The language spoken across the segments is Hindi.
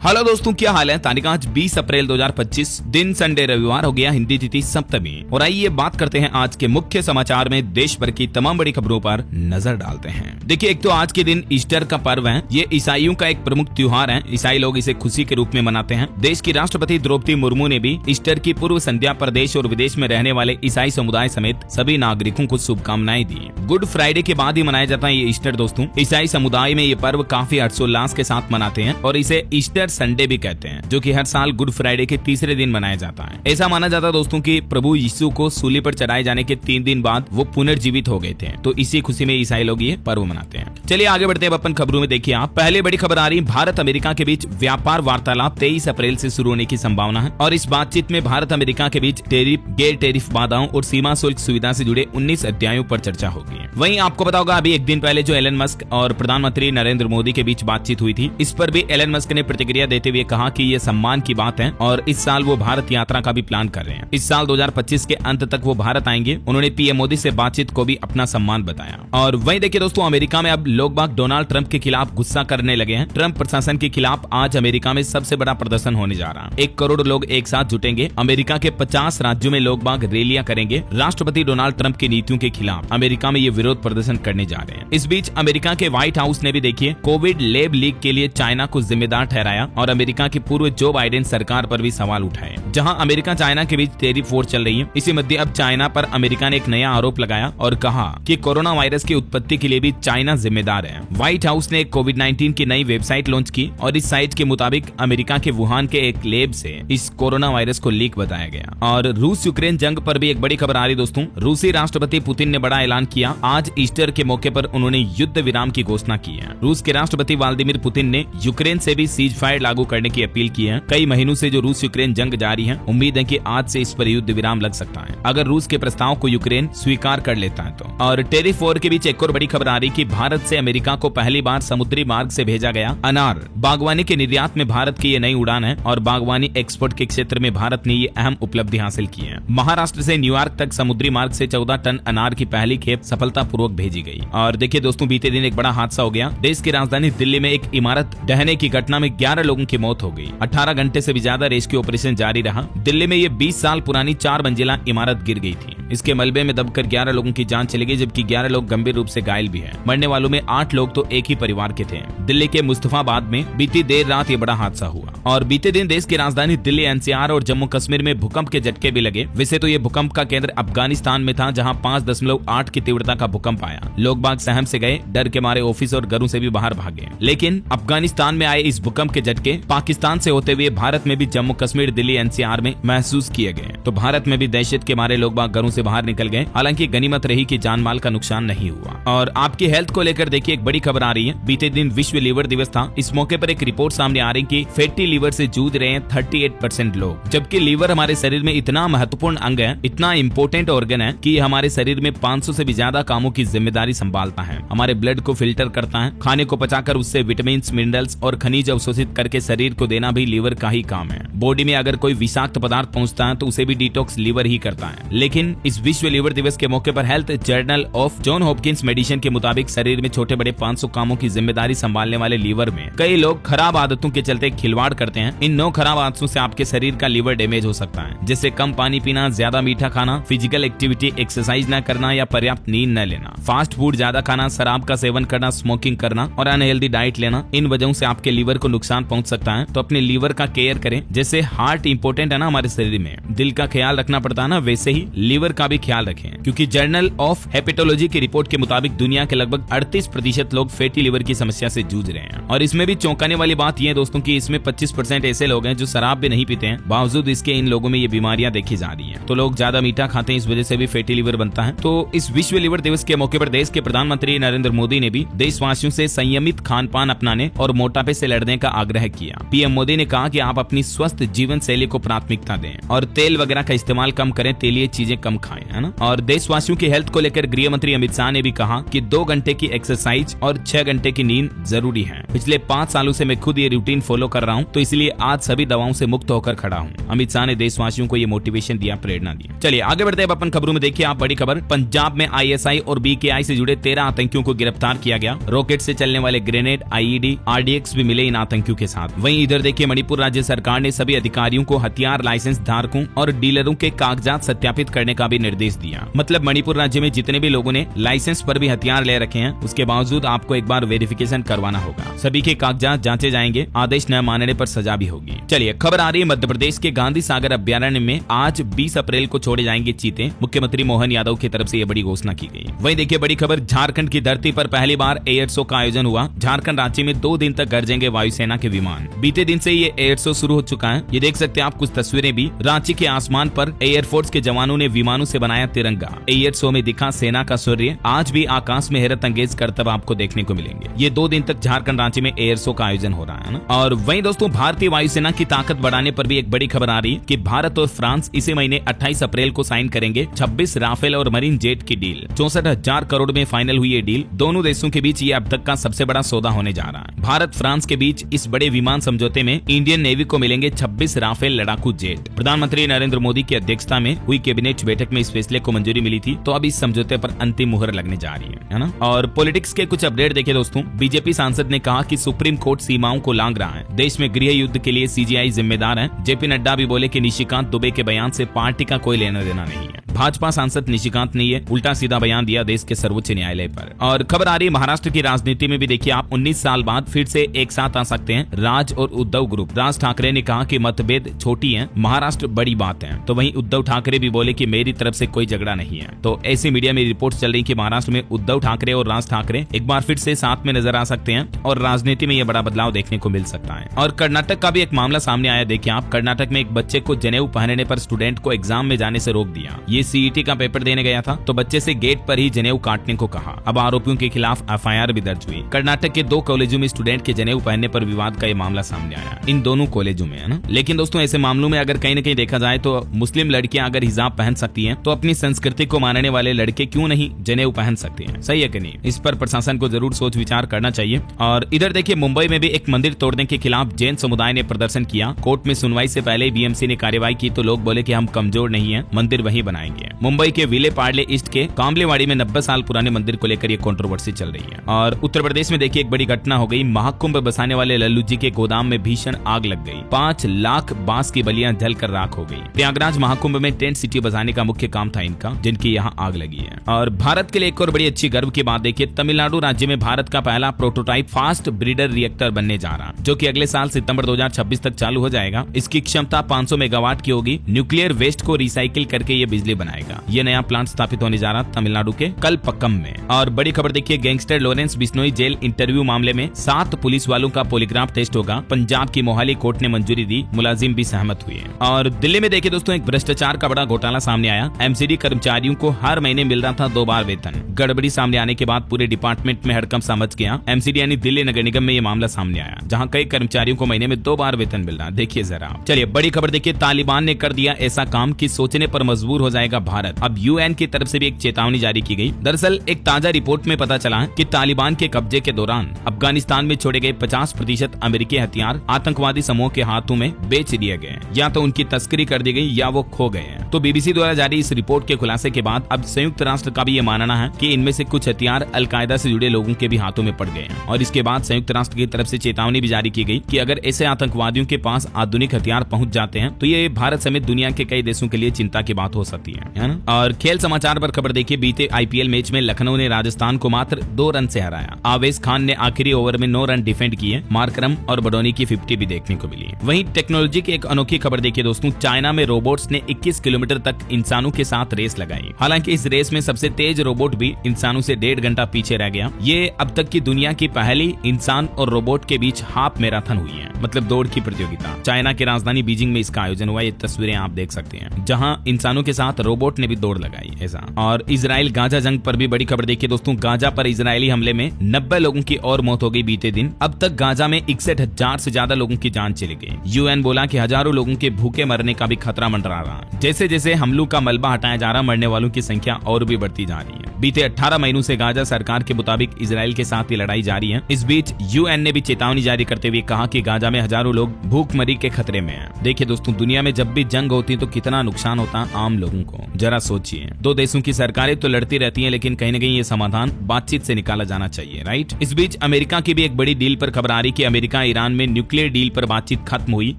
हेलो दोस्तों, क्या हाल है। तारीख आज 20 अप्रैल 2025, दिन संडे रविवार हो गया, हिंदी तिथि सप्तमी। और आइए बात करते हैं आज के मुख्य समाचार में देश भर की तमाम बड़ी खबरों पर नजर डालते हैं। देखिए, एक तो आज के दिन ईस्टर का पर्व है। ये ईसाइयों का एक प्रमुख त्योहार है। ईसाई लोग इसे खुशी के रूप में मनाते हैं। देश की राष्ट्रपति द्रौपदी मुर्मू ने भी ईस्टर की पूर्व संध्या पर देश और विदेश में रहने वाले ईसाई समुदाय समेत सभी नागरिकों को शुभकामनाएं दी। गुड फ्राइडे के बाद ही मनाया जाता है ये ईस्टर। दोस्तों, ईसाई समुदाय में ये पर्व काफी हर्षोल्लास के साथ मनाते हैं और इसे ईस्टर संडे भी कहते हैं, जो कि हर साल गुड फ्राइडे के तीसरे दिन मनाया जाता है। ऐसा माना जाता है दोस्तों कि प्रभु यीशु को सूली पर चढ़ाए जाने के 3 दिन बाद वो पुनर्जीवित हो गए थे, तो इसी खुशी में ईसाई लोग ये पर्व मनाते हैं। चलिए आगे बढ़ते हैं अपन खबरों में। देखिए आप, पहले बड़ी खबर आ रही, भारत अमेरिका के बीच व्यापार वार्तालाप 23 अप्रैल से शुरू होने की संभावना है और इस बातचीत में भारत अमेरिका के बीच टेरिफ, गैर टेरिफ बाधाओं और सीमा शुल्क सुविधा से जुड़े 19 अध्यायों पर चर्चा होगी। वहीं आपको पता होगा, अभी एक दिन पहले जो एलन मस्क और प्रधानमंत्री नरेंद्र मोदी के बीच बातचीत हुई थी, इस पर भी एलन मस्क ने प्रतिक्रिया देते हुए कहा कि ये सम्मान की बात है और इस साल वो भारत यात्रा का भी प्लान कर रहे हैं। इस साल 2025 के अंत तक वो भारत आएंगे। उन्होंने पीएम मोदी से बातचीत को भी अपना सम्मान बताया। और वहीं देखिए दोस्तों, अमेरिका में अब लोग बाग डोनाल्ड ट्रंप के खिलाफ गुस्सा करने लगे हैं। ट्रंप प्रशासन के खिलाफ आज अमेरिका में सबसे बड़ा प्रदर्शन होने जा रहा है। 1 करोड़ लोग एक साथ जुटेंगे। अमेरिका के 50 राज्यों में लोग बाग रैलियां करेंगे राष्ट्रपति डोनाल्ड ट्रंप की नीतियों के खिलाफ। अमेरिका में ये विरोध प्रदर्शन करने जा रहे हैं। इस बीच अमेरिका के व्हाइट हाउस ने भी देखिए कोविड लैब लीक के लिए चाइना को जिम्मेदार ठहराया और अमेरिका की पूर्व जो बाइडेन सरकार पर भी सवाल उठाए। जहां अमेरिका चाइना के बीच टेरिफ वॉर चल रही है, इसी मध्य अब चाइना पर अमेरिका ने एक नया आरोप लगाया और कहा कि कोरोना वायरस की उत्पत्ति के लिए भी चाइना जिम्मेदार है। व्हाइट हाउस ने कोविड-19 की नई वेबसाइट लॉन्च की और इस साइट के मुताबिक अमेरिका के वुहान के एक लैब से इस कोरोना वायरस को लीक बताया गया। और रूस यूक्रेन जंग पर भी एक बड़ी खबर आ रही दोस्तों। रूसी राष्ट्रपति पुतिन ने बड़ा ऐलान किया। आज ईस्टर के मौके पर उन्होंने युद्ध विराम की घोषणा की है। रूस के राष्ट्रपति व्लादिमीर पुतिन ने यूक्रेन से भी सीज फायर लागू करने की अपील की है। कई महीनों से जो रूस यूक्रेन जंग जारी है, उम्मीद है कि आज से इस पर युद्ध विराम लग सकता है, अगर रूस के प्रस्ताव को यूक्रेन स्वीकार कर लेता है तो। और टेरिफ वॉर के बीच एक और बड़ी खबर आ रही कि भारत से अमेरिका को पहली बार समुद्री मार्ग से भेजा गया अनार। बागवानी के निर्यात में भारत की ये नई उड़ान है और बागवानी एक्सपोर्ट के क्षेत्र में भारत ने ये अहम उपलब्धि हासिल की है। महाराष्ट्र से न्यूयॉर्क तक समुद्री मार्ग से 14 टन अनार की पहली खेप सफलतापूर्वक भेजी गई। और देखिए दोस्तों, बीते दिन एक बड़ा हादसा हो गया। देश की राजधानी दिल्ली में एक इमारत ढहने की घटना में 11 लोगों की मौत हो गई। 18 घंटे से भी ज्यादा रेस्क्यू ऑपरेशन जारी रहा। दिल्ली में ये 20 साल पुरानी 4 मंजिला इमारत गिर गई थी। इसके मलबे में दबकर 11 लोगों की जान चली गई, जबकि 11 लोग गंभीर रूप से घायल भी हैं। मरने वालों में 8 लोग तो एक ही परिवार के थे। दिल्ली के मुस्तफाबाद में बीती देर रात ये बड़ा हादसा हुआ। और बीते दिन देश की राजधानी दिल्ली, एनसीआर और जम्मू कश्मीर में भूकंप के झटके भी लगे। वैसे तो ये भूकंप का केंद्र अफगानिस्तान में था, जहाँ 5.8 की तीव्रता का भूकंप आया। लोग बाग सहम से गए, डर के मारे ऑफिस और घरों से भी बाहर भागे। लेकिन अफगानिस्तान में आए इस भूकंप के झटके पाकिस्तान से होते हुए भारत में भी जम्मू कश्मीर, दिल्ली, एनसीआर में महसूस किए गए। तो भारत में भी दहशत के मारे लोग बाग घरों से बाहर निकल गए। हालांकि गनीमत रही कि जान माल का नुकसान नहीं हुआ। और आपकी हेल्थ को लेकर देखिए एक बड़ी खबर आ रही है। बीते दिन विश्व लीवर दिवस था। इस मौके पर एक रिपोर्ट सामने आ रही कि फैटी लीवर से जूझ रहे हैं 38% लोग, जबकि लीवर हमारे शरीर में इतना महत्वपूर्ण अंग है, इतना इंपॉर्टेंट ऑर्गन है कि हमारे शरीर में 500 से भी ज्यादा कामों की जिम्मेदारी संभालता है। हमारे ब्लड को फिल्टर करता है, खाने को पचाकर उससे विटामिन, मिनरल्स और खनिज अवशोषित करके शरीर को देना भी लीवर का ही काम है। बॉडी में अगर कोई विषाक्त पदार्थ पहुंचता है तो उसे भी डिटॉक्स लीवर ही करता है। लेकिन इस विश्व लीवर दिवस के मौके पर health journal of John Hopkins medicine के मुताबिक शरीर में छोटे बड़े 500 कामों की जिम्मेदारी संभालने वाले लीवर में कई लोग खराब आदतों के चलते खिलवाड़ करते हैं। इन 9 खराब आदतों से आपके शरीर का लीवर डैमेज हो सकता है, जैसे कम पानी पीना, ज्यादा मीठा खाना, फिजिकल एक्टिविटी, एक्सरसाइज न करना या पर्याप्त नींद न लेना, फास्ट फूड ज्यादा खाना, शराब का सेवन करना, स्मोकिंग करना और अनहेल्दी डाइट लेना। इन वजहों से आपके लीवर को नुकसान पहुंच सकता है। तो अपने लीवर का केयर करें। जैसे हार्ट इंपॉर्टेंट है ना हमारे शरीर में, दिल का ख्याल रखना पड़ता है ना, वैसे ही लीवर का भी ख्याल रखें। क्योंकि जर्नल ऑफ हेपेटोलॉजी की रिपोर्ट के मुताबिक दुनिया के लगभग 38% लोग फैटी लीवर की समस्या से जूझ रहे हैं। और इसमें भी चौंकाने वाली बात यह दोस्तों कि इसमें 25% ऐसे लोग हैं जो शराब भी नहीं पीते हैं, बावजूद इसके इन लोगों में ये बीमारियां देखी जा रही हैं। तो लोग ज्यादा मीठा खाते हैं, इस वजह से भी फैटी लीवर बनता है। तो इस विश्व लीवर दिवस के मौके पर देश के प्रधानमंत्री नरेंद्र मोदी ने भी देशवासियों से संयमित खान पान अपनाने और मोटापे से लड़ने का आग्रह किया। पीएम मोदी ने कहा कि आप अपनी स्वस्थ जीवन शैली को प्राथमिकता दें और तेल वगैरह का इस्तेमाल कम करें, तेलीय चीजें कम खाएं, है ना। और देशवासियों की हेल्थ को लेकर गृह मंत्री अमित शाह ने भी कहा कि 2 घंटे की एक्सरसाइज और 6 घंटे की नींद जरूरी है। पिछले 5 सालों से मैं खुद ये रूटीन फॉलो कर रहा हूँ, तो इसलिए आज सभी दवाओं से मुक्त होकर खड़ा हूँ। अमित शाह ने देशवासियों को ये मोटिवेशन दिया, प्रेरणा दी। चलिए आगे बढ़ते हैं अपन खबरों में। देखिए आप बड़ी खबर, पंजाब में आईएसआई और बीकेआई से जुड़े 13 आतंकियों को गिरफ्तार किया गया। रॉकेट से चलने वाले ग्रेनेड, आईईडी, आरडीएक्स भी मिले इन आतंकियों के साथ। वहीं इधर देखिए मणिपुर राज्य सरकार ने सभी अधिकारियों को हथियार लाइसेंस धारकों और डीलरों के कागजात सत्यापित करने का भी निर्देश दिया। मतलब मणिपुर राज्य में जितने भी लोगों ने लाइसेंस पर भी हथियार ले रखे हैं, उसके बावजूद आपको एक बार वेरिफिकेशन करवाना होगा। सभी के कागजात जांचे जाएंगे, आदेश न मानने पर सजा भी होगी। चलिए खबर आ रही है मध्य प्रदेश के गांधी सागर अभ्यारण्य में आज 20 अप्रैल को छोड़े जाएंगे चीते। मुख्यमंत्री मोहन यादव की तरफ से यह बड़ी घोषणा की गई। वहीं देखिए बड़ी खबर, झारखंड की धरती पर पहली बार एयर शो का आयोजन हुआ। झारखंड रांची में 2 दिन तक गरजेंगे वायुसेना के विमान। बीते दिन से ये एयर शो शुरू हो चुका है। ये देख सकते हैं आप कुछ तस्वीरें भी। रांची के आसमान पर एयरफोर्स के जवानों ने विमानों से बनाया तिरंगा। एयर शो में दिखा सेना का सूर्य। आज भी आकाश में हैरत अंगेज करतब आपको देखने को मिलेंगे। ये 2 दिन तक झारखंड रांची में एयर शो का आयोजन हो रहा है ना। और वहीं दोस्तों भारतीय वायुसेना की ताकत बढ़ाने पर भी एक बड़ी खबर आ रही है कि भारत और फ्रांस इसी महीने 28 अप्रैल को साइन करेंगे 26 राफेल और मरीन जेट की डील। 64,000 करोड़ में फाइनल हुई ये डील। दोनों देशों के बीच ये अब तक का सबसे बड़ा सौदा होने जा रहा है। भारत फ्रांस के बीच इस बड़े विमान समझौते में इंडियन नेवी को मिलेंगे 26 राफेल लड़ाकू जेट। प्रधानमंत्री नरेंद्र मोदी की अध्यक्षता में हुई कैबिनेट बैठक में इस फैसले को मंजूरी मिली थी। तो अब इस समझौते पर अंतिम मुहर लगने जा रही है ना। और पॉलिटिक्स के कुछ अपडेट देखिए दोस्तों। बीजेपी सांसद ने कहा कि सुप्रीम कोर्ट सीमाओं को लांघ रहा है। देश में गृह युद्ध के लिए सीजीआई जिम्मेदार है। जेपी नड्डा भी बोले कि निशिकांत दुबे के बयान से पार्टी का कोई लेना देना नहीं है। भाजपा सांसद निशिकांत ने ये उल्टा सीधा बयान दिया देश के सर्वोच्च न्यायालय पर। और खबर आ रही है महाराष्ट्र की राजनीति में भी। देखिए आप 19 साल बाद फिर से एक साथ आ सकते हैं राज और उद्धव ग्रुप। राज ठाकरे ने कहा कि मतभेद छोटी है, महाराष्ट्र बड़ी बात है। तो वहीं उद्धव ठाकरे भी बोले कि मेरी तरफ से कोई झगड़ा नहीं है। तो ऐसी मीडिया में रिपोर्ट चल रही कि महाराष्ट्र में उद्धव ठाकरे और राज ठाकरे एक बार फिर से साथ में नजर आ सकते हैं और राजनीति में यह बड़ा बदलाव देखने को मिल सकता है। और कर्नाटक का भी एक मामला सामने आया। देखिए आप, कर्नाटक में एक बच्चे को जनेऊ पहनने पर स्टूडेंट को एग्जाम में जाने से रोक दिया। ये सीईटी का पेपर देने गया था तो बच्चे से गेट पर ही जनेऊ काटने को कहा। अब आरोपियों के खिलाफ एफआईआर भी दर्ज हुई। कर्नाटक के 2 कॉलेजों में स्टूडेंट के जनेऊ पहनने पर विवाद का ये मामला सामने आया, इन दोनों कॉलेजों में, है ना। लेकिन दोस्तों ऐसे मामलों में अगर कहीं न कहीं देखा जाए तो मुस्लिम लड़कियां अगर हिजाब पहन सकती हैं तो अपनी संस्कृति को मानने वाले लड़के क्यों नहीं जनेऊ पहन सकते हैं? सही है कि नहीं? इस पर प्रशासन को जरूर सोच विचार करना चाहिए। और इधर देखिए मुंबई में भी एक मंदिर तोड़ने के खिलाफ जैन समुदाय ने प्रदर्शन किया। कोर्ट में सुनवाई से पहले बीएमसी ने कार्रवाई की तो लोग बोले कि हम कमजोर नहीं है, मंदिर वहीं बनाएंगे। मुंबई के विले पार्ले ईस्ट के कामलेवाड़ी में 90 साल पुराने मंदिर को लेकर ये कंट्रोवर्सी चल रही है। और उत्तर प्रदेश में देखिए एक बड़ी घटना हो गई। महाकुंभ बसाने वाले लल्लू जी के गोदाम में भीषण आग लग गई। 5 लाख बांस की बलियां जलकर राख हो गई। प्रयागराज महाकुंभ में टेंट सिटी बसाने का मुख्य काम था इनका, जिनकी यहाँ आग लगी है। और भारत के लिए एक और बड़ी अच्छी गर्व की बात देखिए, तमिलनाडु राज्य में भारत का पहला प्रोटोटाइप फास्ट ब्रीडर रिएक्टर बनने जा रहा, जो कि अगले साल सितंबर 2026 तक चालू हो जाएगा। इसकी क्षमता 500 मेगावाट की होगी। न्यूक्लियर वेस्ट को रिसाइकिल करके ये बिजली बनाएगा। ये नया प्लांट स्थापित होने जा रहा तमिलनाडु के कलपक्कम में। और बड़ी खबर देखिए, gangster Lawrence Bishnoi jail interview मामले में 7 पुलिस वालों का पॉलीग्राफ टेस्ट होगा। पंजाब की मोहाली कोर्ट ने मंजूरी दी, मुलाजिम भी सहमत हुए। और दिल्ली में देखिए दोस्तों एक भ्रष्टाचार का बड़ा घोटाला सामने आया। एमसीडी कर्मचारियों को हर महीने मिल रहा था 2 बार वेतन। गड़बड़ी सामने आने के बाद पूरे डिपार्टमेंट में हड़कंप सा मच गया। एमसीडी यानी दिल्ली नगर निगम में ये मामला सामने आया, जहां कई कर्मचारियों को महीने में 2 बार वेतन मिल रहा। देखिए जरा। चलिए बड़ी खबर देखिए, तालिबान ने कर दिया ऐसा काम कि सोचने पर मजबूर हो जाएगा भारत। अब यूएन की तरफ से भी एक चेतावनी जारी की गई। दरअसल एक ताजा रिपोर्ट में पता चला कि तालिबान के कब्जे के दौरान अफगानिस्तान में छोड़े गए 50% अमेरिकी हथियार आतंकवादी समूह के हाथों में बेच दिए गए, या तो उनकी तस्करी कर दी गई या वो खो गए हैं। तो बीबीसी द्वारा जारी इस रिपोर्ट के खुलासे के बाद अब संयुक्त राष्ट्र का भी ये मानना है कि इनमें से कुछ हथियार अलकायदा से जुड़े लोगों के भी हाथों में पड़ गए हैं। और इसके बाद संयुक्त राष्ट्र की तरफ से चेतावनी भी जारी की गई कि अगर ऐसे आतंकवादियों के पास आधुनिक हथियार पहुंच जाते हैं तो ये भारत समेत दुनिया के कई देशों के लिए चिंता की बात हो सकती है ना। और खेल समाचार पर खबर देखिए, बीते आईपीएल मैच में लखनऊ ने राजस्थान को मात्र 2 रन से हराया। आवेश खान ने आखिरी ओवर में 9 रन डिफेंड किए। मार्करम और बडोनी की 50 भी देखने को मिली। वहीं टेक्नोलॉजी की एक अनोखी खबर देखिए दोस्तों, चाइना में रोबोट्स ने 21 किलोमीटर तक इंसानों के साथ रेस लगाई। हालांकि इस रेस में सबसे तेज रोबोट भी इंसानों से 1.5 घंटा पीछे रह गया। ये अब तक की दुनिया की पहली इंसान और रोबोट के बीच हाफ मैराथन हुई है, मतलब दौड़ की प्रतियोगिता। चाइना की राजधानी बीजिंग में इसका आयोजन हुआ। ये तस्वीरें आप देख सकते हैं, जहां इंसानों के साथ रोबोट ने भी दौड़ लगाई ऐसा। और इजराइल गाजा जंग पर भी बड़ी खबर देखिए दोस्तों, गाजा पर इजरायली हमले में 90 लोगों की और मौत हो गई बीते दिन। अब तक गाजा में 61,000 से ज्यादा लोगों की जान चली गई। यूएन बोला कि हजारों लोगों के भूखे मरने का भी खतरा मंडरा रहा। जैसे जैसे हमलों का मलबा हटाया जा रहा, मरने वालों की संख्या और भी बढ़ती जा रही है। बीते 18 महीनों से गाजा सरकार के मुताबिक इजराइल के साथ ये लड़ाई जारी है। इस बीच यूएन ने भी चेतावनी जारी करते हुए कहा कि गाजा में हजारों लोग भूखमरी के खतरे में हैं। देखिए दोस्तों, दुनिया में जब भी जंग होती है तो कितना नुकसान होता है आम लोगों को, जरा सोचिए। दो देशों की सरकारें तो लड़ती रहती हैं, लेकिन कहीं न कहीं ये समाधान बातचीत से निकाला जाना चाहिए, राइट। इस बीच अमेरिका की भी एक बड़ी डील पर खबर आ रही कि अमेरिका ईरान में न्यूक्लियर डील पर बातचीत खत्म हुई।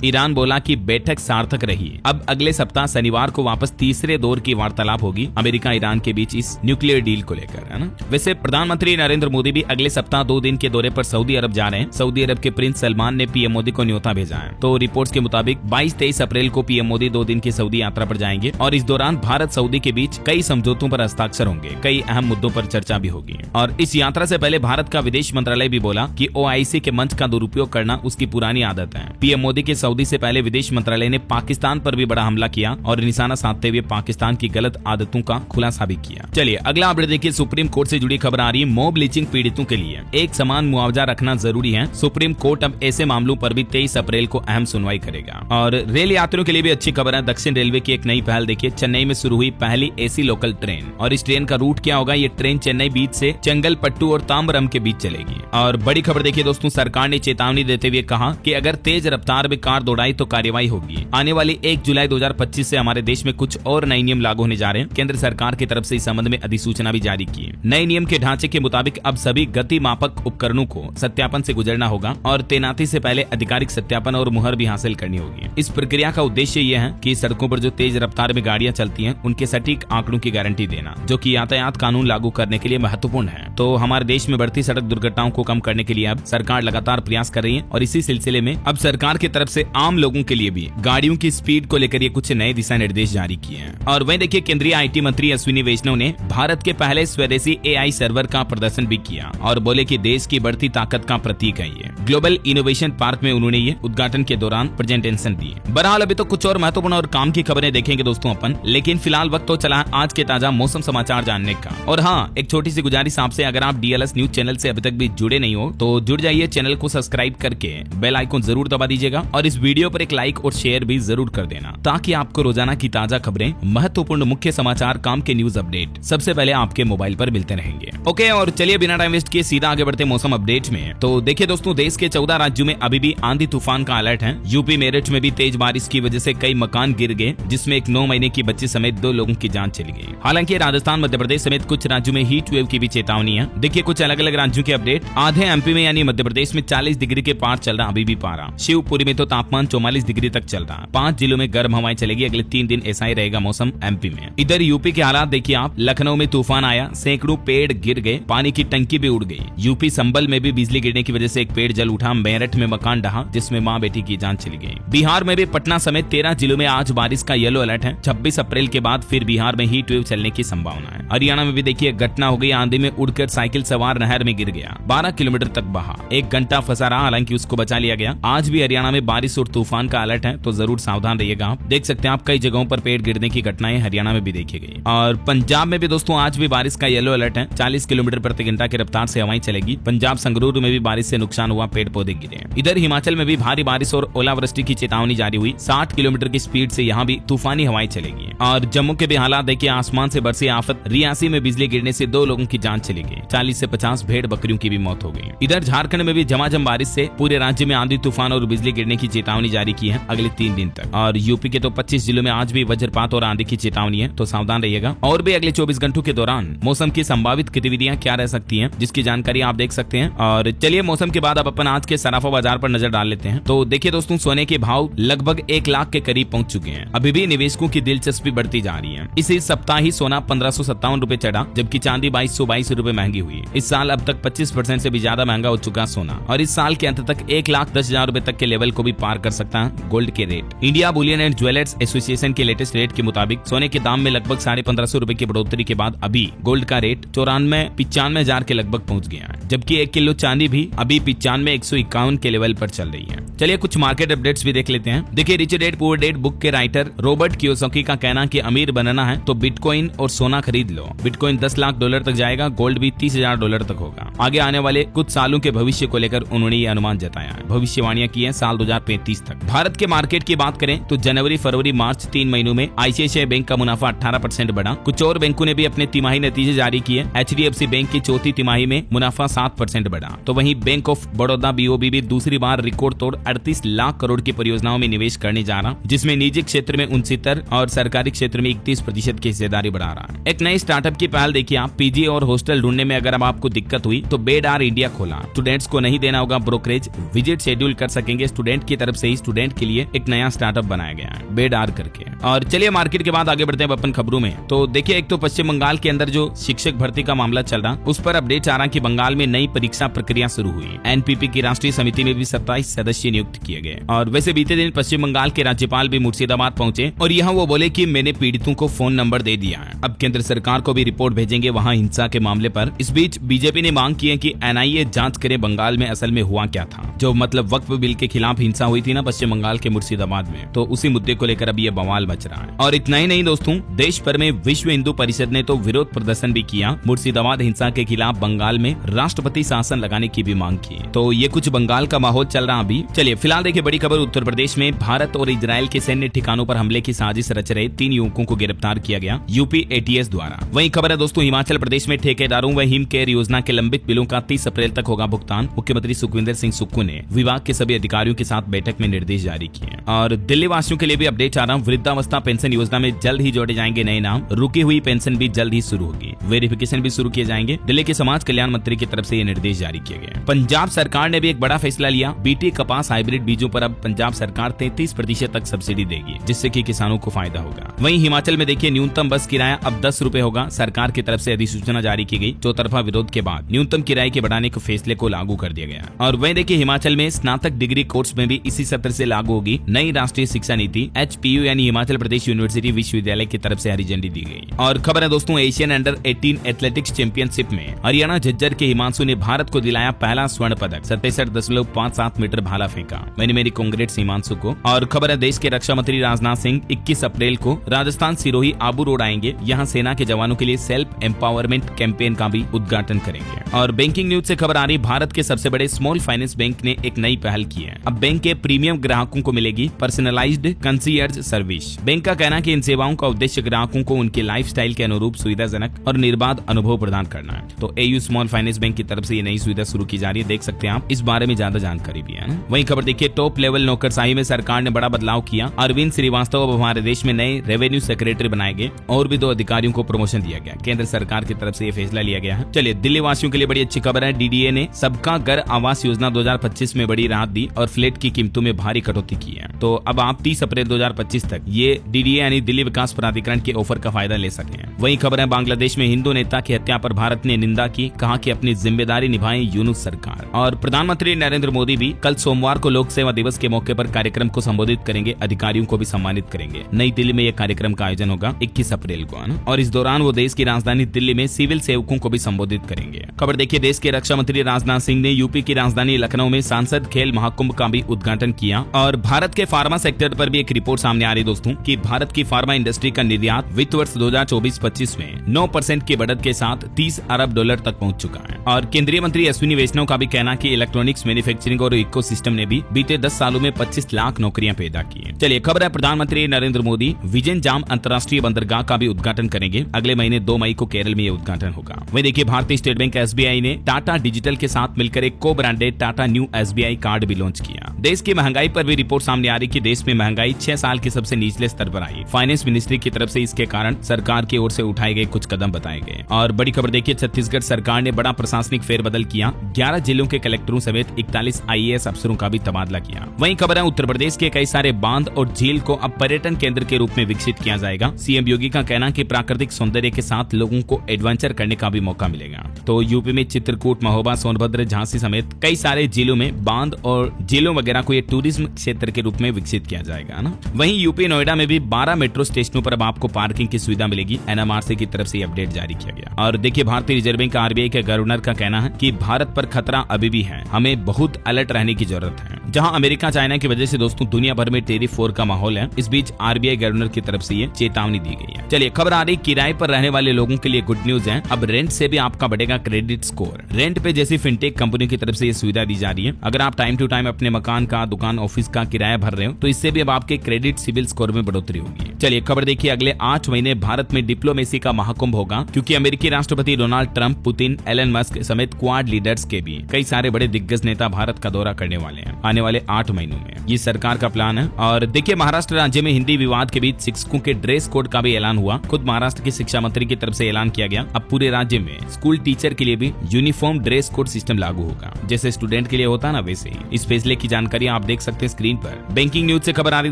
ईरान बोला कि बैठक सार्थक रही। अब अगले सप्ताह शनिवार को वापस तीसरे दौर की वार्तालाप होगी अमेरिका ईरान के बीच इस न्यूक्लियर डील को लेकर, है ना। वैसे प्रधानमंत्री नरेंद्र मोदी भी अगले सप्ताह 2 दिन के दौरे पर सऊदी अरब जा रहे हैं। सऊदी अरब के प्रिंस सलमान ने पीएम मोदी को न्योता भेजा है। तो रिपोर्ट्स के मुताबिक 22-23 अप्रैल को पीएम मोदी 2 दिन की सऊदी यात्रा पर जाएंगे और इस दौरान भारत सऊदी के बीच कई समझौतों पर हस्ताक्षर होंगे, कई अहम मुद्दों पर चर्चा भी होगी। और इस यात्रा से पहले भारत का विदेश मंत्रालय भी बोला कि ओआईसी के मंच का दुरुपयोग करना उसकी पुरानी आदत है। पीएम मोदी के सऊदी से पहले विदेश मंत्रालय ने पाकिस्तान पर भी बड़ा हमला किया और निशाना साधते हुए पाकिस्तान की गलत आदतों का खुलासा भी किया। चलिए अगला अपडेट देखिए। सुप्रीम कोर्ट से जुड़ी खबर आ रही है। मॉब लिंचिंग पीड़ितों के लिए एक समान मुआवजा रखना जरूरी है। सुप्रीम कोर्ट अब ऐसे मामलों पर भी 23 अप्रैल को अहम सुनवाई करेगा। और रेल यात्रियों के लिए भी अच्छी खबर है। दक्षिण रेलवे की एक नई पहल देखिए। चेन्नई में शुरू हुई पहली एसी लोकल ट्रेन, और इस ट्रेन का रूट क्या होगा? ये ट्रेन चेन्नई बीच से चेंगलपट्टू और तांबरम के बीच चलेगी। और बड़ी खबर देखिए दोस्तों, सरकार ने चेतावनी देते हुए कहा कि अगर तेज रफ्तार में कार दौड़ाई तो कार्रवाई होगी। आने वाली 1 जुलाई 2025 से हमारे देश में कुछ और नए नियम लागू होने जा रहे हैं। केंद्र सरकार की तरफ से इस संबंध में अधिसूचना भी जारी की। नए नियम के ढांचे के मुताबिक अब सभी गति मापक उपकरणों को सत्यापन से गुजरना होगा और तैनाती से पहले आधिकारिक सत्यापन और मुहर भी हासिल करनी होगी। इस प्रक्रिया का उद्देश्य यह है कि सड़कों पर जो तेज रफ्तार में गाड़ियां चलती हैं उनके सटीक आंकड़ों की गारंटी देना, जो कि यातायात कानून लागू करने के लिए महत्वपूर्ण है। तो हमारे देश में बढ़ती सड़क दुर्घटनाओं को कम करने के लिए अब सरकार लगातार प्रयास कर रही है और इसी सिलसिले में अब सरकार की तरफ से आम लोगों के लिए भी गाड़ियों की स्पीड को लेकर ये कुछ नए दिशा निर्देश जारी किए हैं। और वहीं देखिए, केंद्रीय आईटी मंत्री अश्विनी वैष्णव ने भारत के पहले स्वदेशी एआई सर्वर का प्रदर्शन भी किया और बोले कि देश की बढ़ती ताकत का प्रतीक है ये। ग्लोबल इनोवेशन पार्क में उन्होंने ये उद्घाटन के दौरान प्रेजेंटेशन दी। बहरहाल अभी तो कुछ और महत्वपूर्ण और काम की खबरें देखेंगे दोस्तों अपन, लेकिन फिलहाल वक्त तो चला आज के ताजा मौसम समाचार जानने का। और हाँ, एक छोटी सी गुजारिश आपसे, अगर आप डीएलएस न्यूज चैनल से अभी तक भी जुड़े नहीं हो तो जुड़ जाइए, चैनल को सब्सक्राइब करके बेल आइकन जरूर दबा दीजिएगा और इस वीडियो पर एक लाइक और शेयर भी जरूर कर देना, ताकि आपको रोजाना की ताजा खबरें, महत्वपूर्ण मुख्य समाचार, काम के न्यूज अपडेट सबसे पहले आपके मोबाइल पर मिलते रहेंगे। ओके, और चलिए बिना टाइम वेस्ट किए सीधा आगे बढ़ते मौसम अपडेट में। तो देखिए दोस्तों, देश के 14 राज्यों में अभी भी आंधी तूफान का अलर्ट है। यूपी मेरठ में भी तेज बारिश की वजह से कई मकान गिर गए, जिसमें एक 9 महीने की बच्ची समेत 2 लोगों की जान चली गई। हालांकि राजस्थान, मध्य प्रदेश समेत कुछ राज्यों में हीट वेव की भी चेतावनी है। देखिए कुछ अलग अलग राज्यों के अपडेट। आधे एमपी में यानी मध्य प्रदेश में 40 डिग्री के पार चल रहा अभी भी पारा। शिवपुरी में तो तापमान 44 डिग्री तक चल रहा। 5 जिलों में गर्म हवाएं चलेगी। अगले 3 दिन ऐसा ही रहेगा मौसम एमपी में। इधर यूपी के हालात देखिए आप। लखनऊ में तूफान आया, सैकड़ों पेड़ गिर गए, पानी की टंकी भी उड़ गई। यूपी संभल में भी बिजली गिरने की वजह से एक पेड़ जल उठा। मेरठ में मकान ढहा, जिसमें मां बेटी की जान चली गई। बिहार में भी पटना समेत 13 जिलों में आज बारिश का येलो अलर्ट है। 26 अप्रैल के बाद फिर बिहार में हीट वेव चलने की संभावना है। हरियाणा में भी देखिए घटना हो गई। आंधी में उड़कर साइकिल सवार नहर में गिर गया, 12 किलोमीटर तक बहा, 1 घंटा फंसा रहा, हालांकि उसको बचा लिया गया। आज भी हरियाणा में बारिश और तूफान का अलर्ट है, तो जरूर सावधान रहिएगा। आप देख सकते हैं आप कई जगहों पर पेड़ गिरने की घटनाएं हरियाणा में भी देखी गई। और पंजाब में भी दोस्तों आज भी बारिश का येलो अलर्ट है। 40 किलोमीटर प्रति घंटा की रफ्तार से हवाएं चलेगी। पंजाब संगरूर में भी बारिश से नुकसान हुआ, पेड़ पौधे गिरे। इधर हिमाचल में भी भारी बारिश और ओलावृष्टि की चेतावनी जारी हुई। 60 किलोमीटर की स्पीड से यहाँ भी तूफानी हवाएं चलेगी। और जम्मू के भी हालात देखिए, आसमान से बरसी आफत। रियासी में बिजली गिरने से 2 लोगों की जान चली गई। 40 से 50 भेड़ बकरियों की भी मौत हो गई। इधर झारखंड में भी झमाझम बारिश से पूरे राज्य में आंधी तूफान और बिजली गिरने की चेतावनी जारी की है अगले 3 दिन तक। और यूपी के तो 25 जिलों में आज भी वज्रपात और आंधी की चेतावनी है, तो सावधान रहिएगा। और भी अगले 24 घंटों के दौरान मौसम की संभावित गतिविधियां क्या रह सकती हैं, जिसकी जानकारी आप देख सकते हैं। और चलिए मौसम के बाद अब अपन आज के सराफा बाजार पर नजर डाल लेते हैं। तो देखिए दोस्तों, सोने के भाव लगभग 1 लाख के करीब पहुंच चुके हैं। अभी भी निवेशकों की दिलचस्पी बढ़ती जा रही है। इसी सप्ताह ही सोना 1557 रुपए चढ़ा, जबकि चांदी 2222 रुपए महंगी हुई। इस साल अब तक 25% से भी ज्यादा महंगा हो चुका सोना, और इस साल के अंत तक 1,10,000 रुपए तक के लेवल को भी पार कर सकता है गोल्ड के rate. India Boolean and jewellers association के लेटेस्ट रेट के मुताबिक सोने के दाम में लगभग 1550 रुपए की बढ़ोतरी के बाद अभी गोल्ड का रेट 94-95,000 के लगभग पहुंच गया है, जबकि 1 किलो चांदी भी अभी 95-151 के लेवल पर चल रही है। चलिए कुछ मार्केट अपडेट्स भी देख लेते हैं। देखिए, rich dad poor dad book के राइटर रॉबर्ट कियोसाकी का कहना कि अमीर बनना है तो बिटकॉइन और सोना खरीद लो। बिटकॉइन $10 लाख तक जाएगा, गोल्ड भी $30,000 तक होगा। आगे आने वाले कुछ सालों के भविष्य को लेकर उन्होंने ये अनुमान जताया है। भविष्यवाणियां की है साल 2035 तक। भारत के मार्केट की बात करें तो जनवरी, फरवरी, मार्च 3 महीनों में आईसीआईसीआई बैंक का मुनाफा 18% बढ़ा। कुछ और बैंकों ने भी अपने तिमाही तिमाही नतीजे जारी किए। HDFC बैंक की चौथी तिमाही में मुनाफा 7% बढ़ा। तो वहीं बैंक ऑफ बड़ौदा BOB भी दूसरी बार रिकॉर्ड तोड़ 38 लाख करोड़ की परियोजनाओं में निवेश करने जा रहा, जिसमें निजी क्षेत्र में 69 और सरकारी क्षेत्र में 31% की हिस्सेदारी बढ़ा रहा है। एक नई स्टार्टअप की पहल देखिए आप, पीजी और हॉस्टल ढूंढने में अगर अब आपको दिक्कत हुई तो बेडार इंडिया खोला। स्टूडेंट्स को नहीं देना होगा ब्रोकरेज, विजिट शेड्यूल कर सकेंगे स्टूडेंट की तरफ से ही। स्टूडेंट के लिए एक नया स्टार्टअप बनाया गया है बेडार करके। और चलिए मार्केट के बाद आगे बढ़ते हैं अपन खबरों में। तो देखिए एक तो पश्चिम बंगाल के अंदर जो शिक्षक भर्ती का मामला चल रहा, उस पर अपडेट आ रहा कि बंगाल में नई परीक्षा प्रक्रिया शुरू हुई। एनपीपी की राष्ट्रीय समिति में भी 27 सदस्य नियुक्त किए गए। और वैसे बीते दिन पश्चिम बंगाल के राज्यपाल भी मुर्शिदाबाद पहुंचे और यहाँ वो बोले कि मैंने पीड़ितों को फोन नंबर दे दिया है, अब केंद्र सरकार को भी रिपोर्ट भेजेंगे वहाँ हिंसा के मामले पर। इस बीच बीजेपी ने मांग की है कि NIA जांच करे बंगाल में असल में हुआ क्या था। जो मतलब वक्फ बिल के खिलाफ हिंसा हुई थी ना पश्चिम बंगाल के मुर्शिदाबाद में, तो उसी मुद्दे को लेकर अब ये बवाल मच रहा है। और इतना ही नहीं दोस्तों, देश भर में विश्व हिंदू परिषद ने तो विरोध प्रदर्शन भी किया। मुर्शिदाबाद हिंसा के खिलाफ बंगाल में राष्ट्रपति शासन लगाने की भी मांग की। तो ये कुछ बंगाल का माहौल चल रहा अभी। चलिए फिलहाल देखिए बड़ी खबर, उत्तर प्रदेश में भारत और इजरायल के सैन्य ठिकानों पर हमले की साजिश रच रहे 3 युवकों को गिरफ्तार किया गया यूपी ATS द्वारा। वहीं खबर है दोस्तों, हिमाचल प्रदेश में ठेकेदारों व हिम केयर योजना के लंबित बिलों का 30 अप्रैल तक होगा भुगतान। मुख्यमंत्री सुखविंदर सिंह सुक्खू ने विभाग के सभी अधिकारियों के साथ बैठक में निर्देश जारी किए। और दिल्ली वासियों के लिए भी अपडेट आ रहा, वृद्धावस्था पेंशन योजना में जल्द ही जोड़े जाएंगे नए नाम। रुकी हुई पेंशन भी जल्द ही शुरू होगी, वेरिफिकेशन भी शुरू किए जाएंगे। दिल्ली के समाज कल्याण मंत्री की तरफ से ये निर्देश जारी किए गए। पंजाब सरकार ने भी एक बड़ा फैसला लिया, BT कपास हाइब्रिड बीजों पर अब पंजाब सरकार 33% तक सब्सिडी देगी, जिससे कि किसानों को फायदा होगा। वहीं हिमाचल में देखिए न्यूनतम बस किराया अब 10 रुपए होगा। सरकार की तरफ से अधिसूचना जारी की गई। चौतरफा विरोध के बाद न्यूनतम किराए के बढ़ाने के फैसले को लागू कर दिया गया। और वहीं देखिए हिमाचल में स्नातक डिग्री कोर्स में भी इसी सत्र से लागू होगी नई राष्ट्रीय शिक्षा नीति। HPU यानी हिमाचल प्रदेश यूनिवर्सिटी विश्वविद्यालय की तरफ से हरी झंडी दी गई। और खबर है दोस्तों, एशियन अंडर 18 एथलेटिक्स चैंपियनशिप में हरियाणा झज्जर के हिमांशु ने भारत को दिलाया पहला स्वर्ण पदक। 67.57 मीटर भाला फेंका। मेरी कांग्रेट्स हिमांशु को। और खबर है देश के रक्षा मंत्री राजनाथ सिंह 21 अप्रैल को राजस्थान सिरोही आबू रोड आएंगे। यहाँ सेना के जवानों के लिए सेल्फ एम्पावरमेंट कैंपेन का भी उद्घाटन करेंगे। और बैंकिंग न्यूज से खबर आ रही, भारत के सबसे बड़े स्मॉल फाइनेंस बैंक ने एक नई पहल की है। अब बैंक के प्रीमियम ग्राहकों को मिलेगी पर्सनलाइज्ड कंसीयर्ज सर्विस। बैंक का कहना है कि इन सेवाओं का उद्देश्य ग्राहकों को उनके लाइफस्टाइल के अनुरूप सुविधाजनक और निर्बाध अनुभव प्रदान करना है। तो AU स्मॉल फाइनेंस बैंक की तरफ से ये नई सुविधा शुरू की जा रही है, देख सकते हैं आप। इस बारे में ज्यादा जानकारी भी है। वहीं खबर देखिए, टॉप लेवल नौकरशाही में सरकार ने बड़ा बदलाव किया। अरविंद श्रीवास्तव अब हमारे देश में नए रेवेन्यू सेक्रेटरी बनाए गए और भी 2 अधिकारियों को प्रमोशन दिया गया। केंद्र सरकार की तरफ से ये फैसला लिया गया है। चलिए दिल्ली वासियों के लिए बड़ी अच्छी खबर है, DDA ने सबका घर आवास योजना 2025 में बड़ी राहत दी और फ्लैट की कीमतों में भारी कटौती की है। तो अब आप 30 अप्रैल 2025 तक ये DDA यानी दिल्ली विकास प्राधिकरण के ऑफर का फायदा ले सकते हैं। वहीं खबर है, बांग्लादेश में हिंदू नेता की हत्या पर भारत ने निंदा की, कहा कि अपनी जिम्मेदारी निभाए यूनुस सरकार। और प्रधानमंत्री नरेंद्र मोदी भी कल सोमवार को लोक सेवा दिवस के मौके पर कार्यक्रम को संबोधित करेंगे, अधिकारियों को भी सम्मानित करेंगे। नई दिल्ली में यह कार्यक्रम का आयोजन होगा 21 अप्रैल को और इस दौरान वो देश की राजधानी दिल्ली में सिविल सेवकों को भी संबोधित करेंगे। खबर देखिए, देश के रक्षा मंत्री राजनाथ सिंह ने यूपी की राजधानी लखनऊ में सांसद खेल महाकुंभ का भी उद्घाटन किया। और भारत के फार्मा सेक्टर पर भी एक रिपोर्ट सामने आ रही दोस्तों कि भारत की फार्मा इंडस्ट्री का निर्यात वित्त वर्ष 2024-25 में 9% की बढ़त के साथ $30 अरब तक पहुंच चुका है। और केंद्रीय मंत्री अश्विनी वैष्णव का भी कहना कि इलेक्ट्रॉनिक्स मैन्युफैक्चरिंग और इकोसिस्टम ने भी बीते 10 सालों में 25 लाख नौकरियां पैदा की हैं। चलिए खबर है, प्रधानमंत्री नरेंद्र मोदी विजन जाम अंतर्राष्ट्रीय बंदरगाह का भी उद्घाटन करेंगे। अगले महीने 2 मई को केरल में यह उद्घाटन होगा। वहीं देखिए, भारतीय स्टेट बैंक SBI ने टाटा डिजिटल के साथ मिलकर एक को branded Tata new SBI card भी लॉन्च किया। देश की महंगाई पर भी रिपोर्ट सामने आ रही कि देश में महंगाई 6 साल के सबसे निचले स्तर पर आई। फाइनेंस मिनिस्ट्री की तरफ से इसके कारण सरकार की ओर से उठाए गए कुछ कदम बताए गए। और बड़ी खबर देखिए, छत्तीसगढ़ सरकार ने बड़ा प्रशासनिक फेरबदल किया। 11 जिलों के कलेक्टरों समेत 41 IAS अफसरों का भी तबादला किया। वहीं खबर है, उत्तर प्रदेश के कई सारे बांध और झील को अब पर्यटन केंद्र के रूप में विकसित किया जाएगा। CM योगी का कहना कि प्राकृतिक सौंदर्य के साथ लोगों को एडवेंचर करने का भी मौका मिलेगा। तो यूपी में चित्रकूट, महोबा, सोनभद्र, झांसी समेत कई सारे जिलों में बांध और झीलों वगैरह को ये टूरिज्म क्षेत्र के रूप में विकसित किया जाएगा ना। वहीं यूपी नोएडा में भी 12 मेट्रो स्टेशनों पर अब आपको पार्किंग की सुविधा मिलेगी। NMRC की तरफ से अपडेट जारी किया गया। और देखिए, भारतीय रिजर्व बैंक RBI के गवर्नर का कहना है कि भारत पर खतरा अभी भी है, हमें बहुत अलर्ट रहने की जरूरत है। जहां अमेरिका चाइना की वजह से दोस्तों दुनिया भर में टेरिफ वॉर का माहौल है, इस बीच RBI गवर्नर की तरफ से ये चेतावनी दी गई है। चलिए खबर आ रही, किराए पर रहने वाले लोगों के लिए गुड न्यूज है। अब रेंट से भी आपका बढ़ेगा क्रेडिट स्कोर। रेंट पे जैसी फिनटेक कंपनी की तरफ से ये सुविधा दी जा रही है। अगर आप टाइम टू टाइम अपने मकान का, दुकान, ऑफिस का किराया भर रहे हो तो इससे भी अब आपके क्रेडिट सिविल स्कोर में बढ़ोतरी होगी। चलिए खबर देखिए, अगले 8 महीने भारत में डिप्लोमेसी का महाकुंभ महाकुंभ होगा, क्योंकि अमेरिकी राष्ट्रपति Donald Trump, Putin, Elon Musk समेत क्वाड लीडर्स के भी कई सारे बड़े दिग्गज नेता भारत का दौरा करने वाले हैं आने वाले 8 महीनों में। ये सरकार का प्लान है। और देखिए, महाराष्ट्र राज्य में हिंदी विवाद के बीच शिक्षकों के ड्रेस कोड का भी ऐलान हुआ। खुद महाराष्ट्र के शिक्षा मंत्री की तरफ से ऐलान किया गया, अब पूरे राज्य में स्कूल टीचर के लिए भी यूनिफॉर्म ड्रेस कोड सिस्टम लागू होगा, जैसे स्टूडेंट के लिए होता है ना, वैसे ही। इस फैसले की जानकारी आप देख सकते हैं स्क्रीन पर। बैंकिंग न्यूज से खबर आ रही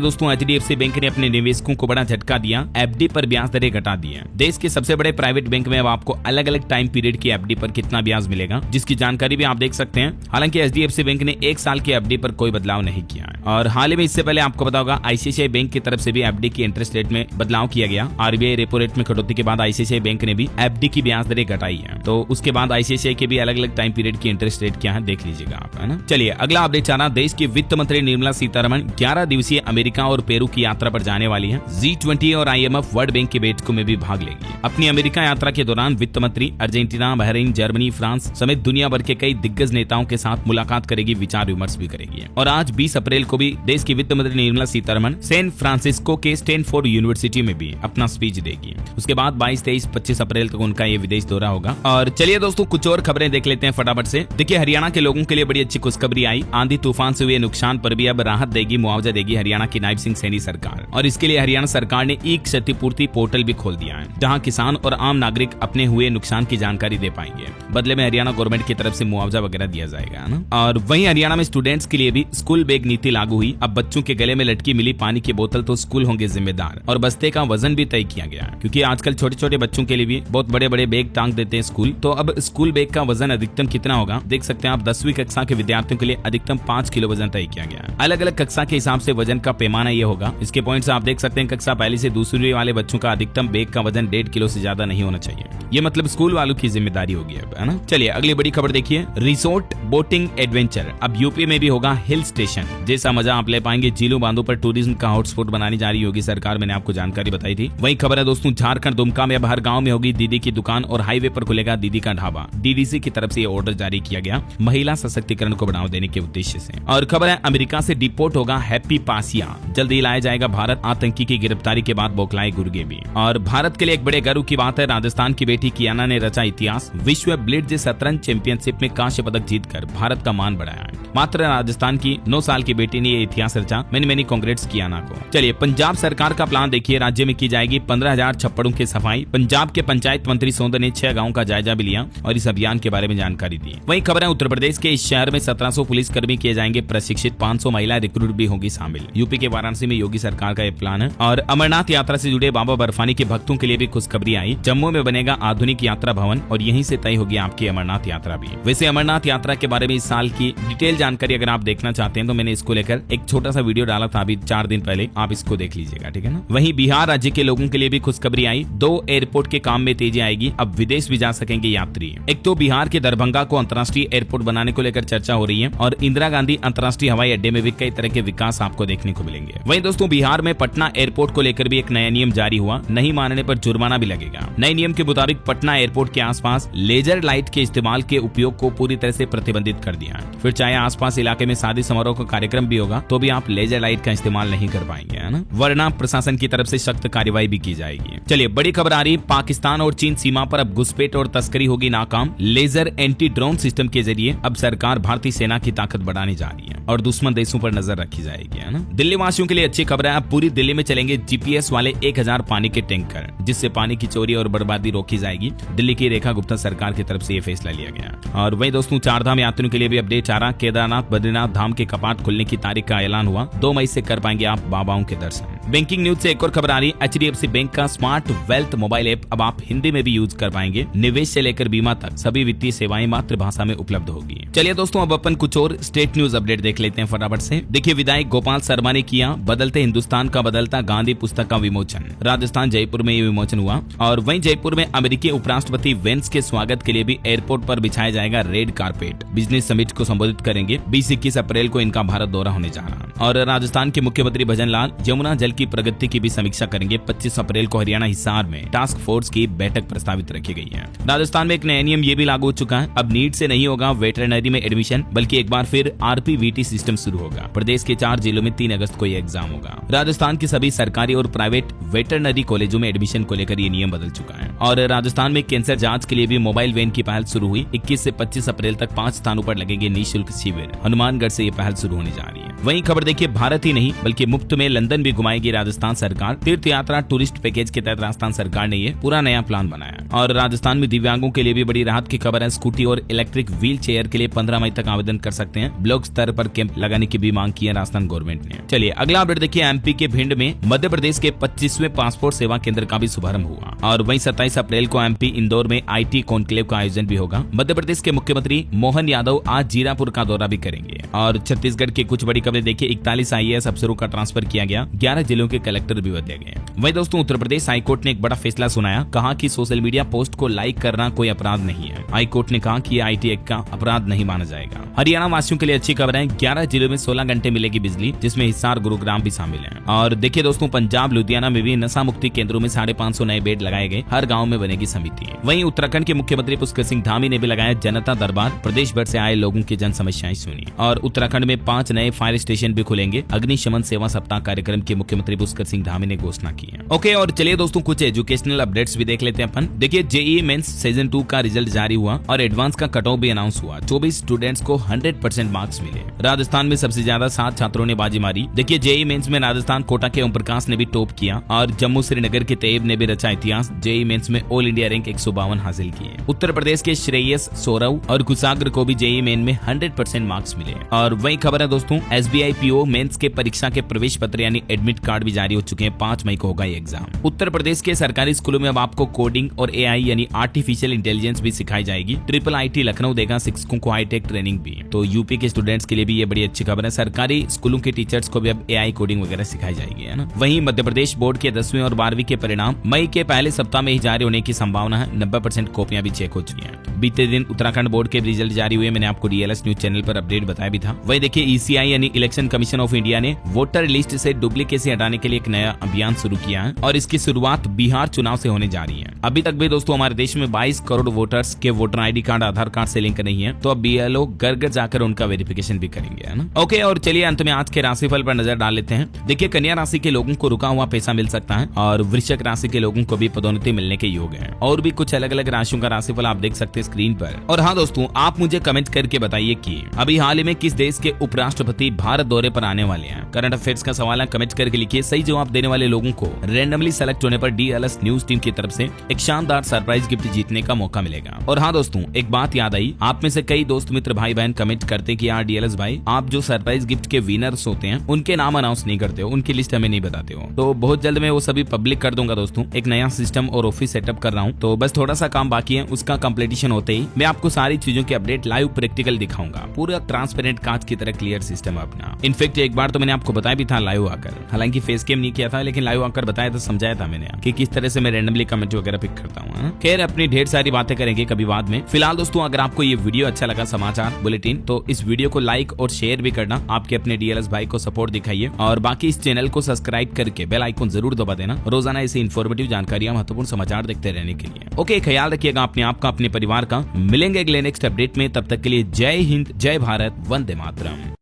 दोस्तों, HDFC बैंक ने अपने निवेशकों को बड़ा झटका दिया, FD पर ब्याज दरें घटा दी है। देश के सबसे बड़े प्राइवेट बैंक में अब आपको अलग अलग टाइम पीरियड की FD पर कितना ब्याज मिलेगा, जिसकी जानकारी भी आप देख सकते हैं। हालांकि HDFC बैंक ने 1 साल की FD पर कोई बदलाव नहीं किया है। और हाल ही में इससे पहले आपको पता होगा, ICICI बैंक की तरफ से भी FD की इंटरेस्ट रेट में बदलाव किया गया। RBI रेपो रेट में कटौती के बाद ICICI बैंक ने भी FD की ब्याज दरें घटाई है। तो उसके बाद ICICI के भी अलग अलग टाइम पीरियड की इंटरेस्ट रेट क्या है देख लीजिएगा आप, है ना। चलिए अगला अपडेट आना, देश की वित्त मंत्री निर्मला सीतारमण 11 दिवसीय अमेरिका और पेरू की यात्रा पर जाने वाली है। G20 और IMF वर्ल्ड बैंक की बैठकों में भी भाग लेगी। अपनी अमेरिका यात्रा के दौरान वित्त मंत्री अर्जेंटीना, बहरीन, जर्मनी, फ्रांस समेत दुनिया भर के कई दिग्गज नेताओं के साथ मुलाकात करेगी, विचार विमर्श भी करेगी। और आज 20 अप्रैल को भी देश की वित्त मंत्री निर्मला सीतारमण सैन फ्रांसिस्को के स्टैनफोर्ड यूनिवर्सिटी में भी अपना स्पीच देगी। उसके बाद 22, 23, 25 अप्रैल तक उनका ये विदेश दौरा होगा। और चलिए दोस्तों, कुछ और खबरें देख लेते हैं फटाफट से। देखिए, हरियाणा के लोगों के लिए बड़ी अच्छी खुशखबरी आई। आंधी तूफान से हुए नुकसान पर भी अब राहत देगी, मुआवजा देगी हरियाणा की नायब सिंह सैनी सरकार। और इसके लिए हरियाणा सरकार ने ई क्षतिपूर्ति पोर्टल भी खोल दिया है, जहां किसान और आम नागरिक अपने हुए नुकसान की जानकारी दे पाएंगे। बदले में हरियाणा गवर्नमेंट की तरफ से मुआवजा वगैरह दिया जाएगा ना। और वहीं हरियाणा में स्टूडेंट्स के लिए भी स्कूल बैग नीति लागू हुई। अब बच्चों के गले में लटकी मिली पानी की बोतल तो स्कूल होंगे जिम्मेदार, और बस्ते का वजन भी तय किया गया, क्योंकि आजकल छोटे छोटे बच्चों के लिए भी बहुत बड़े बड़े बैग टांग देते हैं स्कूल। तो अब स्कूल बैग का वजन अधिकतम कितना होगा देख सकते हैं आप। 10वीं कक्षा के विद्यार्थियों के लिए अधिकतम 5 किलो वजन तय किया गया है। अलग अलग कक्षा के हिसाब से वजन का पैमाना ये होगा। इसके पॉइंट्स आप देख सकते हैं। कक्षा पहली से दूसरी वाले बच्चों का अधिकतम बैग का वजन 1.5 किलो से ज्यादा नहीं होना चाहिए। ये मतलब स्कूल वालों की जिम्मेदारी होगी अब, है ना। चलिए अगली बड़ी खबर देखिए, रिसोर्ट बोटिंग एडवेंचर अब यूपी में भी होगा हिल स्टेशन जैसा मजा आप ले पाएंगे। झीलों बांधों पर टूरिज्म का हॉटस्पॉट बनानी जा रही होगी सरकार, मैंने आपको जानकारी बताई थी। वही खबर है दोस्तों, झारखंड दुमका में अब हर गांव में होगी दीदी की दुकान और हाईवे पर खुलेगा दीदी का ढाबा। DDC की तरफ से ये ऑर्डर जारी किया गया, महिला सशक्तिकरण को बढ़ावा देने के उद्देश्य से। और खबर है, अमेरिका से डिपोर्ट होगा हैप्पी पासिया, जल्द ही लाया जाएगा भारत। आतंकी की गिरफ्तारी के बाद बौखलाए गुर्गे भी। और भारत के लिए एक बड़े गर्व की बात है, राजस्थान की बेटी कियाना ने रचा इतिहास। विश्व ब्लिट्ज शतरंज चैंपियनशिप में कांस्य पदक जीतकर भारत का मान बढ़ाया है। मात्र राजस्थान की 9 साल की बेटी ने ये इतिहास रचा। मैनी कांग्रेट्स कियाना को। चलिए पंजाब सरकार का प्लान देखिए, राज्य में की जाएगी 15,000 छप्पड़ों की सफाई। पंजाब के पंचायत मंत्री सोंदर ने 6 गाँव का जायजा भी लिया और इस अभियान के बारे में जानकारी दी। वही खबर है, उत्तर प्रदेश के इस शहर में 1700 पुलिसकर्मी किए जाएंगे प्रशिक्षित, 500 महिला रिक्रूट भी होगी शामिल। यूपी के वाराणसी में योगी सरकार का ये प्लान है। और अमरनाथ यात्रा से जुड़े बाबा बर्फानी के भक्तों के लिए भी खुशखबरी आई। जम्मू में बनेगा आधुनिक यात्रा भवन और यहीं से तय होगी आपकी अमरनाथ यात्रा भी। वैसे अमरनाथ यात्रा के बारे में इस साल की डिटेल जानकारी अगर आप देखना चाहते हैं तो मैंने इसको लेकर एक छोटा सा वीडियो डाला था अभी 4 दिन पहले, आप इसको देख लीजिएगा, ठीक है ना। वहीं बिहार राज्य के लोगों के लिए भी खुशखबरी आई। 2 एयरपोर्ट के काम में तेजी आएगी, अब विदेश भी जा सकेंगे यात्री। एक तो बिहार के दरभंगा को अंतर्राष्ट्रीय एयरपोर्ट बनाने को लेकर चर्चा हो रही है और इंदिरा गांधी अंतर्राष्ट्रीय हवाई अड्डे में भी कई तरह के विकास आपको देखने को मिलेंगे। वहीं दोस्तों, बिहार में पटना एयरपोर्ट को लेकर भी एक नया नियम जारी हुआ, नहीं मानने पर जुर्माना भी लगेगा। नए नियम के मुताबिक पटना एयरपोर्ट के आसपास लेजर लाइट के इस्तेमाल के उपयोग को पूरी तरह से प्रतिबंधित कर दिया है। फिर चाहे आसपास इलाके में शादी समारोह का कार्यक्रम भी होगा तो भी आप लेजर लाइट का इस्तेमाल नहीं कर पाएंगे, है ना, वरना प्रशासन की तरफ से सख्त कार्रवाई भी की जाएगी। चलिए बड़ी खबर आ रही है, पाकिस्तान और चीन सीमा पर अब घुसपैठ और तस्करी होगी नाकाम। लेजर एंटी ड्रोन सिस्टम के जरिए अब सरकार भारतीय सेना की ताकत बढ़ाने जा रही है और दुश्मन देशों पर नजर रखी जाएगी, है ना। दिल्ली वासियों के लिए अच्छी खबर है, अब पूरी दिल्ली में चलेंगे GPS वाले 1000 पानी के टैंकर, जिससे पानी की चोरी और बर्बादी रोकी जाएगी। दिल्ली की रेखा गुप्ता सरकार की तरफ से ये फैसला लिया गया। और वही दोस्तों, 4 धाम यात्रियों के लिए भी अपडेट आ रहा। केदारनाथ बद्रीनाथ धाम के कपाट खुलने की तारीख का ऐलान हुआ, 2 मई से कर पाएंगे आप बाबाओं के दर्शन। बैंकिंग न्यूज से एक और खबर आ रही, HDFC बैंक का स्मार्ट वेल्थ मोबाइल ऐप अब आप हिंदी में भी यूज कर पाएंगे। निवेश से लेकर बीमा तक सभी वित्तीय सेवाएं मातृभाषा में उपलब्ध होगी। चलिए दोस्तों, अब अपन कुछ और स्टेट न्यूज अपडेट देख लेते हैं फटाफट से। देखिए, विधायक गोपाल शर्मा ने किया बदलते हिंदुस्तान का बदलता गांधी पुस्तक का विमोचन। राजस्थान जयपुर में ये विमोचन हुआ। और वहीं जयपुर में अमेरिकी उपराष्ट्रपति वेंस के स्वागत के लिए भी एयरपोर्ट पर बिछाया जाएगा रेड कारपेट। बिजनेस समिट को संबोधित करेंगे। 20-21 अप्रैल को इनका भारत दौरा होने जा रहा है। और राजस्थान के मुख्यमंत्री भजन लाल यमुना जल की प्रगति की भी समीक्षा करेंगे। 25 अप्रैल को हरियाणा हिसार में टास्क फोर्स की बैठक प्रस्तावित रखी गई है। राजस्थान में एक नया नियम ये भी लागू हो चुका है, अब नीट से नहीं होगा वेटरनरी में एडमिशन, बल्कि एक बार फिर RPVT सिस्टम शुरू होगा। प्रदेश के 4 जिलों में 3 अगस्त को यह एग्जाम होगा। राजस्थान की सभी सरकारी और प्राइवेट वेटरनरी कॉलेजों में एडमिशन को लेकर ये नियम बदल चुका है। और राजस्थान में कैंसर जांच के लिए भी मोबाइल वैन की पहल शुरू हुई। 21 से 25 अप्रैल तक 5 स्थानों पर लगेंगे निःशुल्क शिविर। हनुमानगढ़ से ये पहल शुरू होने जा रही है। वहीं खबर देखिए, भारत ही नहीं बल्कि मुफ्त में लंदन भी घुमाएगी राजस्थान सरकार। तीर्थ यात्रा टूरिस्ट पैकेज के तहत राजस्थान सरकार ने ये पूरा नया प्लान बनाया। और राजस्थान में दिव्यांगों के लिए भी बड़ी राहत की खबर है। स्कूटी और इलेक्ट्रिक व्हील चेयर के लिए 15 मई तक आवेदन कर सकते हैं। ब्लॉक स्तर पर कैंप लगाने की भी मांग की है राजस्थान गवर्नमेंट ने। चलिए अगला अपडेट देखिए, एमपी के भिंड में मध्य प्रदेश के 25वें पासपोर्ट सेवा केंद्र का भी शुभारंभ हुआ। और वहीं 27 अप्रैल को एमपी इंदौर में आईटी कॉन्क्लेव का आयोजन भी होगा। मध्य प्रदेश के मुख्यमंत्री मोहन यादव आज जीरापुर का दौरा भी करेंगे। और छत्तीसगढ़ की कुछ बड़ी खबरें देखिए, 41 आईएएस अफसरों का ट्रांसफर किया गया, 11 जिलों के कलेक्टर भी बदले गए। वहीं दोस्तों उत्तर प्रदेश हाईकोर्ट ने एक बड़ा फैसला सुनाया। कहा कि सोशल मीडिया पोस्ट को लाइक करना कोई अपराध नहीं है। हाईकोर्ट ने कहा कि ये आईटी एक्ट का अपराध नहीं माना जाएगा। हरियाणा वासियों के लिए अच्छी खबर है। 11 जिलों में 16 घंटे मिलेगी बिजली, जिसमें हिसार गुरुग्राम भी शामिल है। और देखिए दोस्तों, पंजाब लुधियाना में भी नशा मुक्ति केंद्रों में 550 नए बेड लगाए गए। हर गाँव में बनेगी समिति। वहीं उत्तराखंड के मुख्यमंत्री पुष्कर सिंह धामी ने भी लगाया जनता दरबार। प्रदेश भर से आए लोगों की जन समस्याएं सुनी। और उत्तराखंड में 5 नए फायर स्टेशन भी खुलेंगे। अग्निशमन सेवा सप्ताह कार्यक्रम के मुख्यमंत्री पुष्कर सिंह धामी ने घोषणा की है। ओके, और चलिए दोस्तों कुछ एजुकेशनल अपडेट्स भी देख लेते हैं अपन। देखिए, जेईई मेंस सीजन 2 का रिजल्ट जारी हुआ और एडवांस का कट ऑफ भी अनाउंस हुआ। 24 स्टूडेंट्स को 100% मार्क्स मिले। राजस्थान में सबसे ज्यादा 7 छात्रों ने बाजी मारी। देखिए, जेईई मेंस में राजस्थान कोटा के ओम प्रकाश ने भी टॉप किया और जम्मू श्रीनगर के तैयब ने भी रचा इतिहास। जेईई मेंस में ऑल इंडिया रैंक 152 हासिल किए। उत्तर प्रदेश के श्रेयस सौरव और कुशाग्र को भी जेईई मेन में 100% मार्क्स मिले। और वही खबर है दोस्तों, एसबीआई पीओ मेंस के परीक्षा के प्रवेश पत्र यानी एडमिट कार्ड भी जारी हो चुके हैं। 5 मई को होगा ये एग्जाम। उत्तर प्रदेश के सरकारी स्कूलों में अब आपको कोडिंग और एआई यानी आर्टिफिशियल इंटेलिजेंस भी सिखाई जाएगी। ट्रिपल आईटी लखनऊ देगा शिक्षकों को हाईटेक ट्रेनिंग भी। तो यूपी के स्टूडेंट्स के लिए भी ये बड़ी अच्छी खबर है। सरकारी स्कूलों के टीचर्स को भी अब एआई कोडिंग वगैरह सिखाई जाएगी, है ना। वहीं मध्य प्रदेश बोर्ड के 10वीं और 12वीं के परिणाम मई के पहले सप्ताह में ही जारी होने की संभावना है। 90% कॉपियां भी चेक हो चुकी हैं। बीते दिन उत्तराखंड बोर्ड के रिजल्ट जारी हुए। मैंने आपको डीएलएस न्यूज चैनल पर अपडेट बताया भी था। वही देखिए, ईसीआई यानी इलेक्शन कमीशन ऑफ इंडिया ने वोटर लिस्ट से डुप्लीकेसी हटाने के लिए एक नया अभियान शुरू किया है और इसकी शुरुआत बिहार चुनाव से होने जा रही है। अभी तक भी दोस्तों हमारे देश में 22 करोड़ वोटर्स के वोटर आईडी कार्ड आधार कार्ड से लिंक नहीं है। तो अब बीएलओ घर घर जाकर उनका वेरिफिकेशन भी करेंगे, है ना। ओके, और चलिए अंत में आज के राशिफल पर नजर डाल लेते हैं। देखिए, कन्या राशि के लोगों को रुका हुआ पैसा मिल सकता है और वृश्चिक राशि के लोगों को भी पदोन्नति मिलने के योग है। और भी कुछ अलग अलग राशियों का राशिफल आप देख सकते हैं स्क्रीन पर। और हाँ दोस्तों, आप मुझे कमेंट करके बताइए कि अभी हाल ही में किस देश के उपराष्ट्रपति भारत दौरे पर आने वाले हैं। करंट अफेयर्स का सवाल है, कमेंट करके लिखिए। सही जवाब देने वाले लोगों को रैंडमली सेलेक्ट होने पर डीएलएस न्यूज टीम की तरफ से एक शानदार सरप्राइज गिफ्ट जीतने का मौका मिलेगा। और हाँ दोस्तों, एक बात याद आई, आप में से कई दोस्त मित्र भाई बहन कमेंट करते कि यार डीएलएस भाई, आप जो सरप्राइज गिफ्ट के विनर्स होते हैं उनके नाम अनाउंस नहीं करते हो, उनकी लिस्ट हमें नहीं बताते हो। तो बहुत जल्द मैं वो सभी पब्लिक कर दूंगा दोस्तों। एक नया सिस्टम और ऑफिस सेटअप कर रहा हूँ, तो बस थोड़ा सा काम बाकी है। उसका कंप्लीटेशन होते ही मैं आपको सारी चीजों की अपडेट लाइव प्रैक्टिकल दिखाऊंगा। पूरा ट्रांसपेरेंट कांच की तरह क्लियर सिस्टम अपना। इनफेक्ट एक बार तो मैंने आपको बताया भी था लाइव आकर, हालांकि फेस कैम नहीं किया था, लेकिन लाइव आकर बताया था, समझाया था मैंने कि किस तरह से मैं रैंडमली कमेंट वगैरह पिक करता हूँ। खैर, अपनी ढेर सारी बातें करेंगे कभी बाद में। फिलहाल दोस्तों, अगर आपको ये वीडियो अच्छा लगा समाचार बुलेटिन, तो इस वीडियो को लाइक और शेयर भी करना। आपके अपने डीएलएस भाई को सपोर्ट दिखाइए और बाकी इस चैनल को सब्सक्राइब करके बेल आइकन जरूर दबा देना, रोजाना ऐसी इन्फॉर्मेटिव जानकारियां, महत्वपूर्ण समाचार देखते रहने के लिए। ओके, ख्याल रखिएगा अपने आप का, अपने परिवार का। मिलेंगे अगले नेक्स्ट अपडेट में, तब तक के लिए जय हिंद, जय भारत, वंदे मातरम।